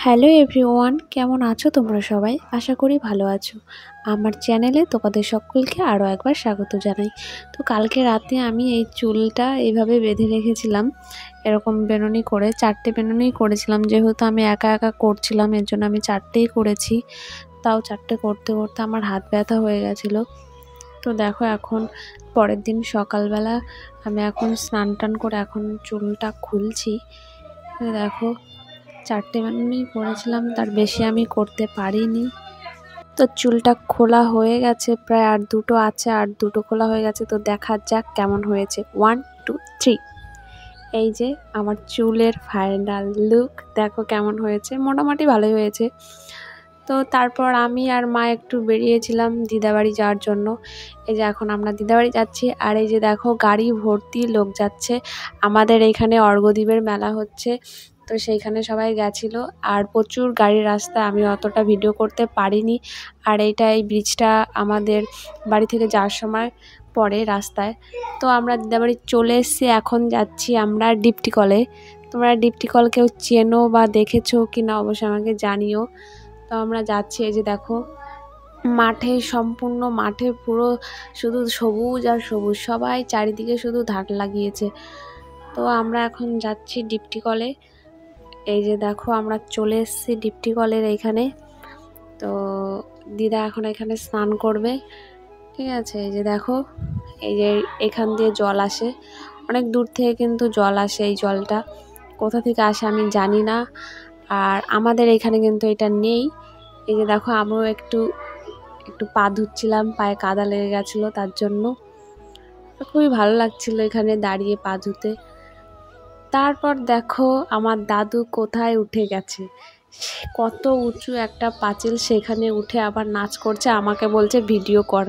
Hello everyone, কেমন আছো তোমরা সবাই? আশা করি ভালো আছো। আমার চ্যানেলে তোমাদের সকলকে আরও একবার স্বাগত জানাই। তো কালকে রাতে আমি এই চুলটা এইভাবে বেঁধে রেখেছিলাম, এরকম বেনুনি করে 4টে বেনুনি করেছিলাম। যেহেতু আমি একা একা করছিলাম, এর জন্য আমি 4টেই করেছি। তাও 4টে করতে করতে আমার হাত ব্যথা হয়ে গেছিলো। তো দেখো, এখন পরের দিন সকালবেলা আমি এখন স্নান টান করে এখন চুলটা খুলছি। দেখো, 4টে বেনুনি করেছিলাম, তার বেশি আমি করতে পারিনি। তো চুলটা খোলা হয়ে গেছে, প্রায় আর 2টো আছে, আর 2টো খোলা হয়ে গেছে। তো দেখা যাক কেমন হয়েছে। 1 2 3। এই যে আমার চুলের ফাইনাল লুক, দেখো কেমন হয়েছে। মোটামুটি ভালোই হয়েছে। তো তারপর আমি আর মা একটু বেরিয়েছিলাম দিদাবাড়ি যাওয়ার জন্য। এই যে এখন আমরা দিদাবাড়ি যাচ্ছি। আর এই যে দেখো, গাড়ি ভর্তি লোক যাচ্ছে। আমাদের এইখানে অর্ঘ্যদ্বীপের মেলা হচ্ছে, তো সেইখানে সবাই গেছিল। আর প্রচুর গাড়ির রাস্তা, আমি অতটা ভিডিও করতে পারিনি। আর এই ব্রিজটা আমাদের বাড়ি থেকে যাওয়ার সময় পড়ে রাস্তায়। তো আমরা দিদাবাড়ি চলে এসেছি, এখন যাচ্ছি আমরা ডিপটি কলে। তোমরা ডিপটি কল কেউ চেনো বা দেখেছো কি না অবশ্যই আমাকে জানিও। তো আমরা যাচ্ছি। এই যে দেখো, মাঠে, সম্পূর্ণ মাঠে পুরো শুধু সবুজ আর সবুজ, সবাই চারিদিকে শুধু ধান লাগিয়েছে। তো আমরা এখন যাচ্ছি ডিপটি কলে। এই যে দেখো, আমরা চলে এসেছি ডিপটি কলের এইখানে। তো দিদা এখন এখানে স্নান করবে, ঠিক আছে। এই যে দেখো, এই যে এখান দিয়ে জল আসে, অনেক দূর থেকে কিন্তু জল আসে। এই জলটা কোথা থেকে আসে আমি জানি না, আর আমাদের এখানে কিন্তু এটা নেই। এই যে দেখো, আমিও একটু পা ধুচ্ছিলাম, পায়ে কাদা লেগে গেছিলো, তার জন্য খুবই ভালো লাগছিল এখানে দাঁড়িয়ে পা ধুতে। তারপর দেখো, আমার দাদু কোথায় উঠে গেছে, কত উঁচু একটা পাঁচিল, সেখানে উঠে আবার নাচ করছে, আমাকে বলছে ভিডিও কর।